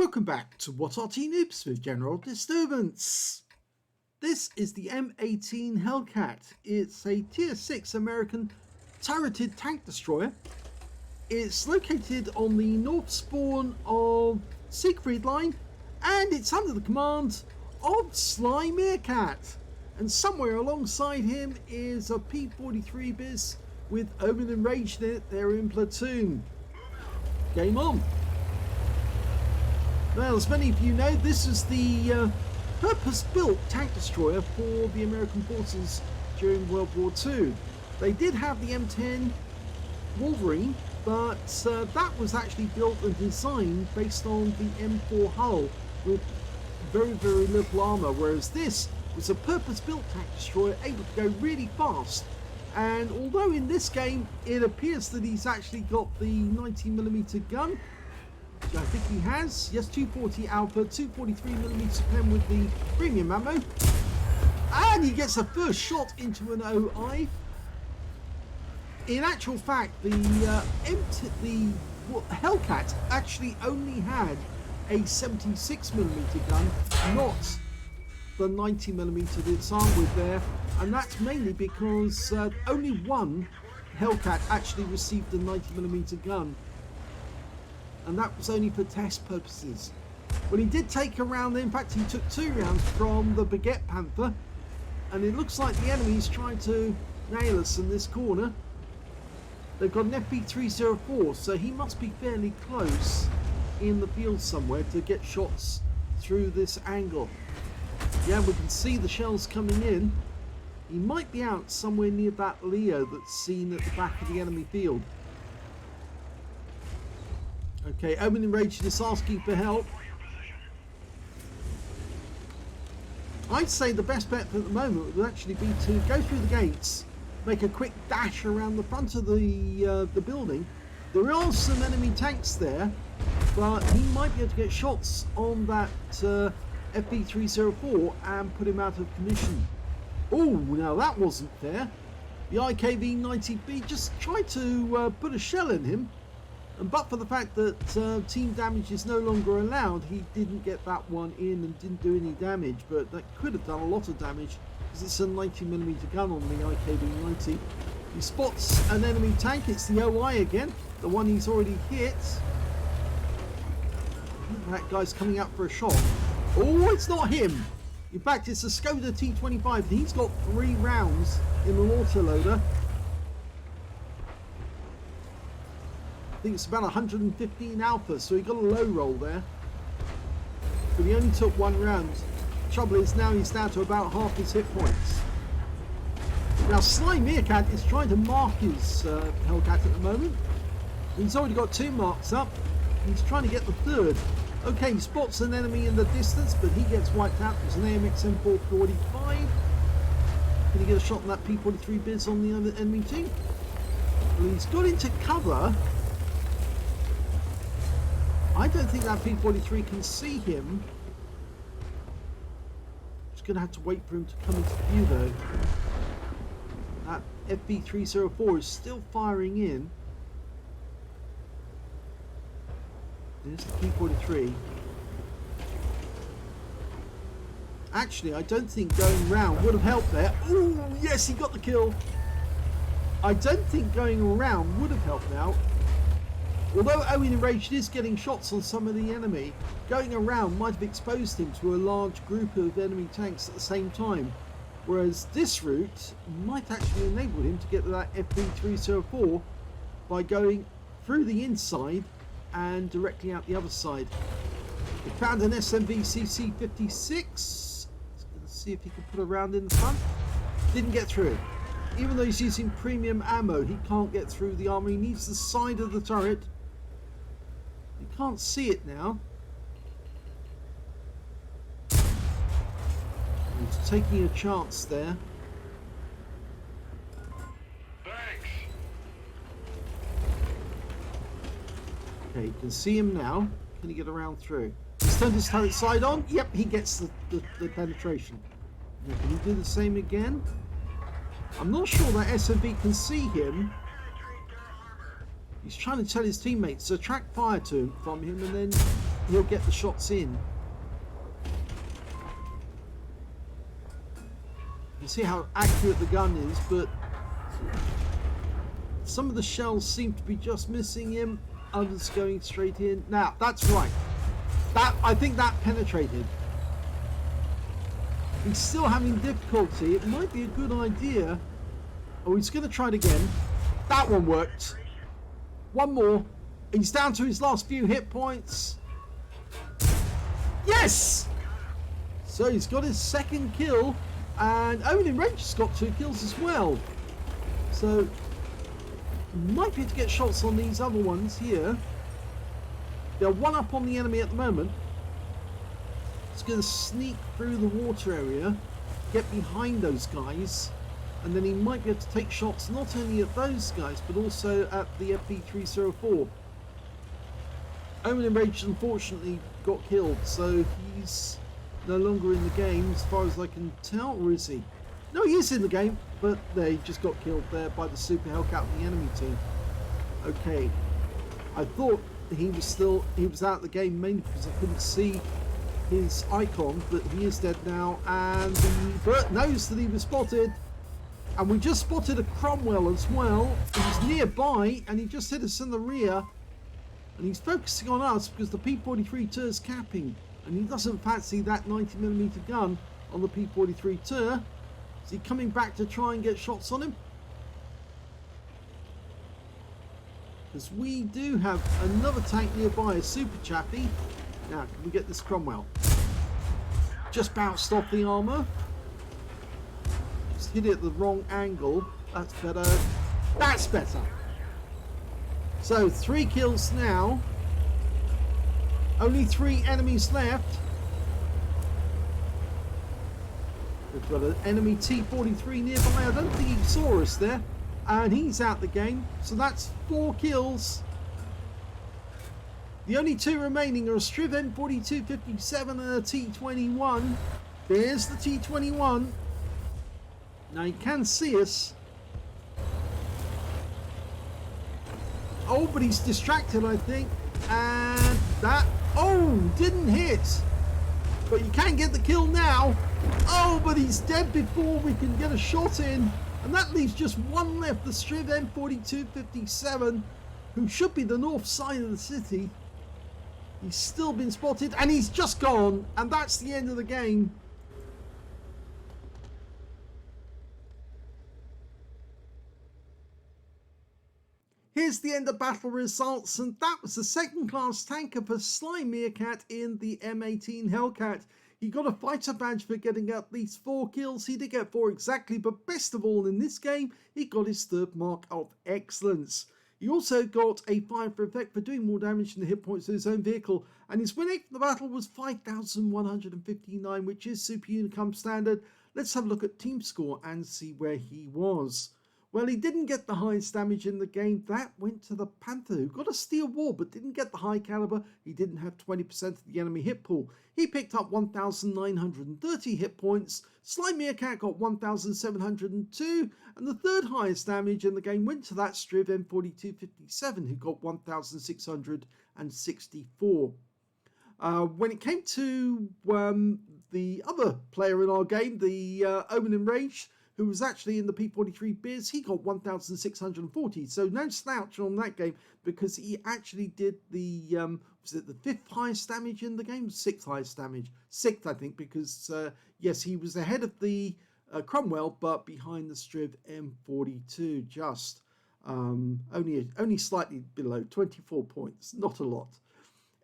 Welcome back to What Arty Noobs with General Disturbance. This is the M18 Hellcat. It's a tier 6 American turreted tank destroyer. It's located on the north spawn of Siegfried Line, and it's under the command of SlyMeerkat. And somewhere alongside him is a P43 Biz with Omen and Rage in it. They're in platoon. Game on. Well, as many of you know, this is the purpose-built tank destroyer for the American forces during World War II. They did have the M10 Wolverine, but that was actually built and designed based on the M4 hull with very, very little armour, whereas this was a purpose-built tank destroyer able to go really fast. And although in this game it appears that he's actually got the 90mm gun, which I think he has, yes, 240 Alpha, 243mm pen with the premium ammo, and he gets the first shot into an OI. In actual fact, the Hellcat actually only had a 76mm gun, not the 90mm it's armed with there, and that's mainly because only one Hellcat actually received a 90mm gun, and that was only for test purposes. Well, he did take a round, in fact he took 2 rounds from the Baguette Panther, and it looks like the enemy's trying to nail us in this corner. They've got an FP304, so he must be fairly close in the field somewhere to get shots through this angle. Yeah, we can see the shells coming in. He might be out somewhere near that Leo that's seen at the back of the enemy field. Okay, Omen enraged is asking for help. I'd say the best bet at the moment would actually be to go through the gates, make a quick dash around the front of the building. There are some enemy tanks there, but he might be able to get shots on that FP304 and put him out of commission. Oh, now that wasn't fair. The IKV-90B just tried to put a shell in him, and but for the fact that team damage is no longer allowed, he didn't get that one in and didn't do any damage, but that could have done a lot of damage because it's a 90mm gun on the IKV-90. He spots an enemy tank. It's the OI again, the one he's already hit. That guy's coming out for a shot. Oh, it's not him. In fact, it's a Skoda T25. He's got 3 rounds in an autoloader. I think it's about 115 Alpha, so he got a low roll there. But he only took 1 round. The trouble is now he's down to about half his hit points. Now SlyMeerkat is trying to mark his Hellcat at the moment. He's already got 2 marks up. He's trying to get the 3rd. Okay, he spots an enemy in the distance, but he gets wiped out. There's an AMX M445. Can he get a shot on that P43 Biz on the other enemy team? Well, he's got into cover. I don't think that P43 can see him. Just going to have to wait for him to come into view though. That FP304 is still firing in. There's the P43. Actually, I don't think going round would have helped there. Ooh, yes, he got the kill. I don't think going around would have helped now. Although Owen Enraged is getting shots on some of the enemy, going around might have exposed him to a large group of enemy tanks at the same time. Whereas this route might actually enable him to get to that FP304 by going through the inside and directly out the other side. He found an SMV CC56. Let's see if he can put a round in the front. Didn't get through. Even though he's using premium ammo, he can't get through the armor. He needs the side of the turret. You can't see it now. He's taking a chance there. Thanks. Okay, you can see him now. Can he get around through? He's turned his turret side on. Yep, he gets the penetration. Now, can he do the same again? I'm not sure that SMV can see him. He's trying to tell his teammates to attract fire from him and then he'll get the shots in. You see how accurate the gun is, but some of the shells seem to be just missing him, others going straight in. Now, that's right. I think that penetrated. He's still having difficulty. It might be a good idea. Oh, he's going to try it again. That one worked. One more. He's down to his last few hit points. Yes! So he's got his second kill. And Owen Range has got 2 kills as well. So might be able to get shots on these other ones here. They're one up on the enemy at the moment. He's going to sneak through the water area, get behind those guys, and then he might be able to take shots not only at those guys but also at the FP304. Omen Enraged unfortunately got killed, so he's no longer in the game as far as I can tell, or is he? No, he is in the game, but they just got killed there by the Super Hellcat of the enemy team. Okay, I thought he was out of the game mainly because I couldn't see his icon, but he is dead now, and the Bert knows that he was spotted, and we just spotted a Cromwell as well. He's nearby and he just hit us in the rear, and he's focusing on us because the P43 Tur is capping, and he doesn't fancy that 90mm gun on the P43 Tur. Is he coming back to try and get shots on him? Because we do have another tank nearby, a Super Chappy. Now, can we get this Cromwell? Just bounced off the armour. Just hit it at the wrong angle. That's better. That's better. So, 3 kills now. Only 3 enemies left. We've got an enemy T-43 nearby. I don't think he saw us there. And he's out the game. So that's 4 kills. The only 2 remaining are a Striv M4257 and a T21. There's the T21. Now you can see us. Oh, but he's distracted, I think. And that... Oh, didn't hit. But you can get the kill now. Oh, but he's dead before we can get a shot in. And that leaves just one left, the Striv M4257, who should be the north side of the city. He's still been spotted, and he's just gone. And that's the end of the game. Here's the end of battle results, and that was the second class tanker for SlyMeerkat in the M18 Hellcat. He got a fighter badge for getting at least 4 kills. He did get 4 exactly, but best of all in this game, he got his 3rd mark of excellence. He also got a 5 for effect for doing more damage than the hit points to his own vehicle, and his win rate for the battle was 5,159, which is Super Unicum standard. Let's have a look at team score and see where he was. Well, he didn't get the highest damage in the game. That went to the Panther, who got a steel wall but didn't get the high caliber. He didn't have 20% of the enemy hit pool. He picked up 1,930 hit points. SlyMeerkat got 1,702, and the 3rd highest damage in the game went to that Striv M4257, who got 1,664. When it came to the other player in our game, the Omen Enraged, who was actually in the P43 Biz, he got 1,640. So no slouch on that game, because he actually did the, was it the 5th highest damage in the game? 6th highest damage. 6th, I think, because, yes, he was ahead of the Cromwell, but behind the Striv M42, just. Only slightly below, 24 points, not a lot.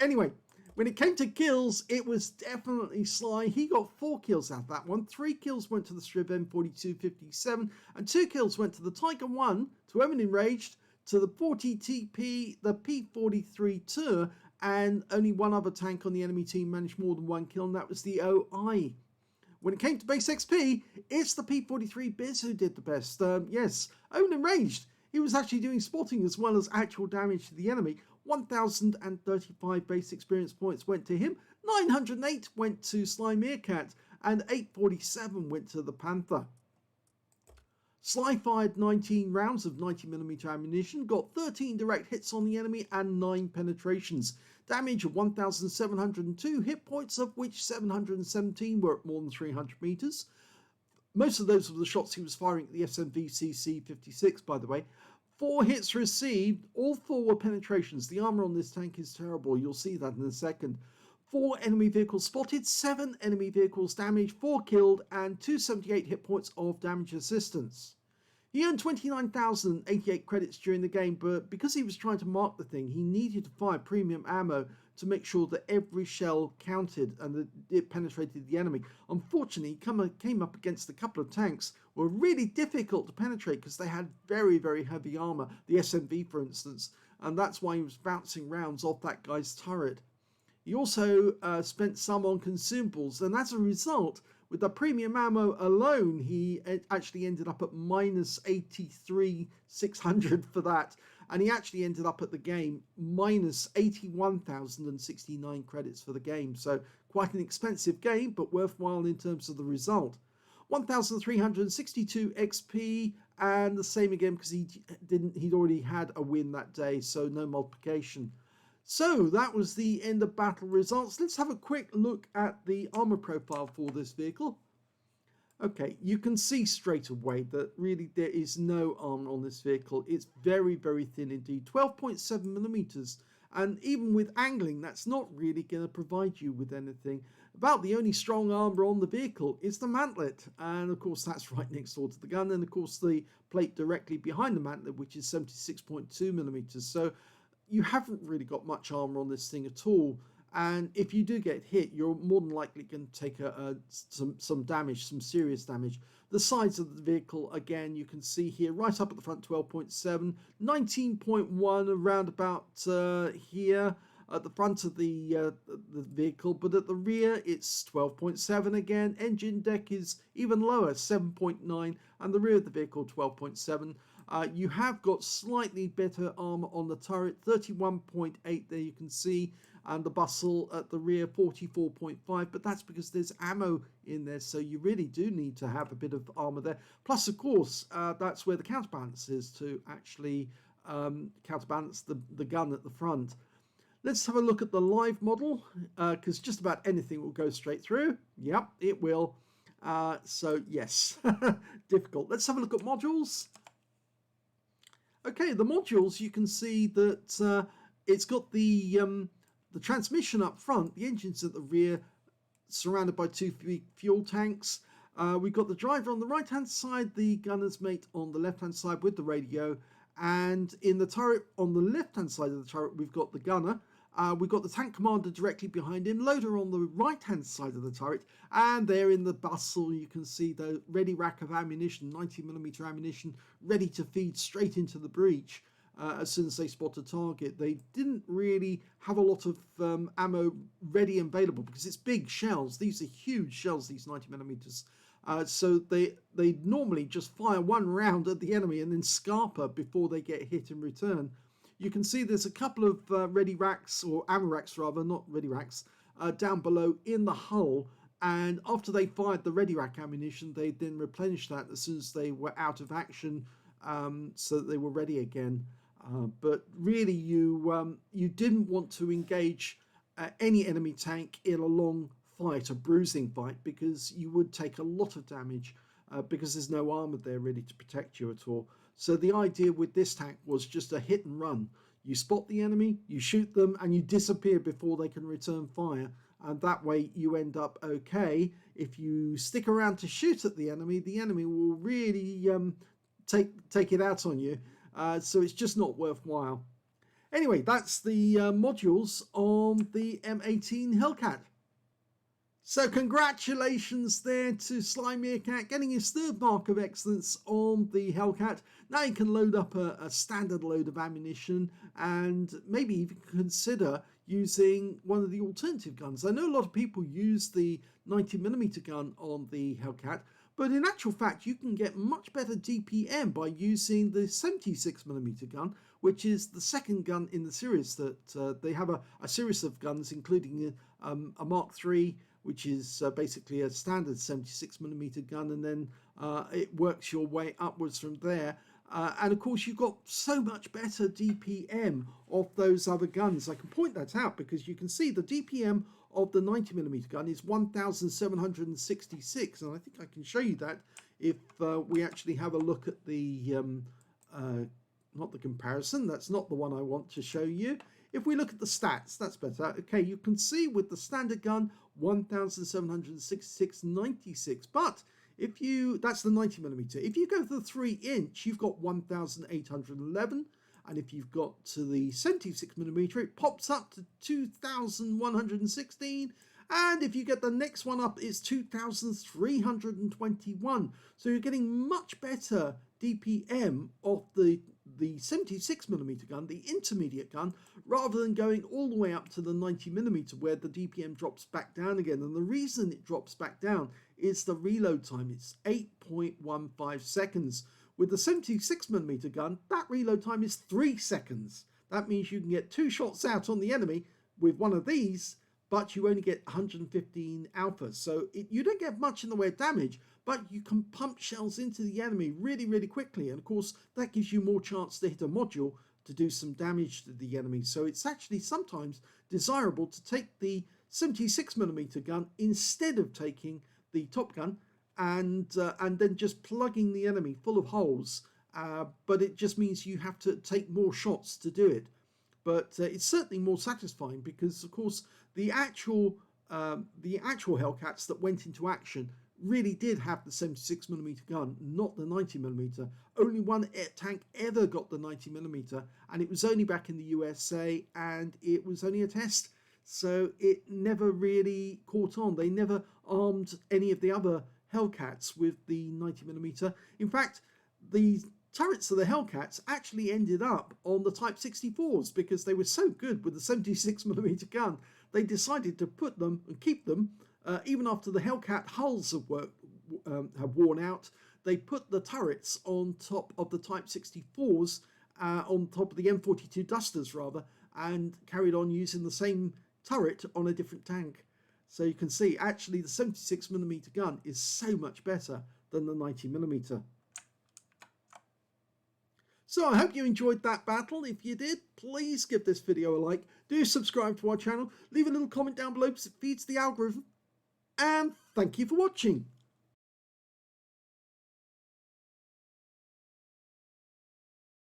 Anyway, when it came to kills, it was definitely Sly. He got 4 kills out of that one. 3 kills went to the Striv M4257, and 2 kills went to the Tiger 1, to Omen Enraged, to the 40TP, the P43 Tur, and only one other tank on the enemy team managed more than 1 kill, and that was the OI. When it came to base XP, it's the P43 Biz who did the best. Yes, Omen Enraged. He was actually doing spotting as well as actual damage to the enemy. 1,035 base experience points went to him, 908 went to SlyMeerkat, and 847 went to the Panther. Sly fired 19 rounds of 90mm ammunition, got 13 direct hits on the enemy and 9 penetrations. Damage of 1,702 hit points, of which 717 were at more than 300 meters. Most of those were the shots he was firing at the SMV-CC-56, by the way. 4 hits received, all 4 were penetrations. The armor on this tank is terrible, you'll see that in a second. 4 enemy vehicles spotted, 7 enemy vehicles damaged, 4 killed, and 278 hit points of damage assistance. He earned 29,088 credits during the game, but because he was trying to mark the thing, he needed to fire premium ammo to make sure that every shell counted and that it penetrated the enemy. Unfortunately, he came up against a couple of tanks that were really difficult to penetrate because they had very, very heavy armor, the SMV for instance, and that's why he was bouncing rounds off that guy's turret. He also spent some on consumables, and as a result, with the premium ammo alone, he actually ended up at minus 83,600 for that, and he actually ended up at the game minus 81,069 credits for the game. So quite an expensive game, but worthwhile in terms of the result. 1,362 XP, and the same again because he'd already had a win that day, so no multiplication. So that was the end of battle results. Let's have a quick look at the armor profile for this vehicle. Okay, you can see straight away that really there is no armor on this vehicle. It's very, very thin indeed, 12.7 millimeters. And even with angling, that's not really going to provide you with anything. About the only strong armor on the vehicle is the mantlet. And of course, that's right next door to the gun. And of course, the plate directly behind the mantlet, which is 76.2 millimeters. So you haven't really got much armor on this thing at all, and if you do get hit, you're more than likely going to take some damage, some serious damage. The sides of the vehicle, again, you can see here right up at the front, 12.7, 19.1 around about here at the front of the vehicle, but at the rear it's 12.7 again. Engine deck is even lower, 7.9, and the rear of the vehicle 12.7. You have got slightly better armor on the turret, 31.8 there you can see, and the bustle at the rear 44.5, but that's because there's ammo in there, so you really do need to have a bit of armor there. Plus, of course, that's where the counterbalance is to actually counterbalance the gun at the front. Let's have a look at the live model, because just about anything will go straight through. Yep, it will. So yes, difficult. Let's have a look at modules. Okay, the modules, you can see that it's got the transmission up front, the engine's at the rear, surrounded by 2 fuel tanks. We've got the driver on the right-hand side, the gunner's mate on the left-hand side with the radio, and in the turret on the left-hand side of the turret, we've got the gunner. We've got the tank commander directly behind him, loader on the right-hand side of the turret, and there in the bustle you can see the ready rack of ammunition, 90mm ammunition, ready to feed straight into the breech as soon as they spot a target. They didn't really have a lot of ammo ready and available because it's big shells. These are huge shells, these 90mm. So they normally just fire 1 round at the enemy and then scarper before they get hit in return. You can see there's a couple of ready racks, or ammo racks rather, not ready racks, down below in the hull. And after they fired the ready rack ammunition, they then replenished that as soon as they were out of action, so that they were ready again. But really, you didn't want to engage any enemy tank in a long fight, a bruising fight, because you would take a lot of damage because there's no armor there ready to protect you at all. So the idea with this tank was just a hit and run. You spot the enemy, you shoot them, and you disappear before they can return fire. And that way you end up okay. If you stick around to shoot at the enemy will really take it out on you. So it's just not worthwhile. Anyway, that's the modules on the M18 Hellcat. So congratulations there to SlyMeerkat, getting his 3rd mark of excellence on the Hellcat. Now you can load up a standard load of ammunition and maybe even consider using one of the alternative guns. I know a lot of people use the 90mm gun on the Hellcat, but in actual fact you can get much better DPM by using the 76mm gun, which is the 2nd gun in the series. That they have a series of guns, including a Mark III, which is basically a standard 76mm gun, and then it works your way upwards from there. And of course you've got so much better DPM of those other guns. I can point that out because you can see the DPM of the 90mm gun is 1766, and I think I can show you that if we actually have a look at the not the comparison, that's not the one I want to show you. If we look at the stats, that's better. Okay, you can see with the standard gun 1766 96, but if you, that's the 90mm. If you go to the 3-inch, you've got 1811, and if you've got to the 76mm, it pops up to 2116, and if you get the next one up, it's 2321. So you're getting much better DPM of the 76mm gun, the intermediate gun, rather than going all the way up to the 90mm where the DPM drops back down again. And the reason it drops back down is the reload time. It's 8.15 seconds. With the 76mm gun, that reload time is 3 seconds. That means you can get 2 shots out on the enemy with one of these, but you only get 115 alpha. So you don't get much in the way of damage, but you can pump shells into the enemy really, really quickly. And of course, that gives you more chance to hit a module to do some damage to the enemy. So it's actually sometimes desirable to take the 76mm gun instead of taking the top gun and then just plugging the enemy full of holes. But it just means you have to take more shots to do it. But it's certainly more satisfying because, of course, the actual Hellcats that went into action really did have the 76mm gun, not the 90mm. Only one tank ever got the 90mm, and it was only back in the USA, and it was only a test, so it never really caught on. They never armed any of the other Hellcats with the 90mm. In fact, the turrets of the Hellcats actually ended up on the Type 64s because they were so good with the 76mm gun. They decided to put them and keep them even after the Hellcat hulls have worn out. They put the turrets on top of the Type 64s, on top of the M42 Dusters rather, and carried on using the same turret on a different tank. So you can see actually the 76mm gun is so much better than the 90mm. So I hope you enjoyed that battle. If you did, please give this video a like. Do subscribe to our channel. Leave a little comment down below because it feeds the algorithm. And thank you for watching.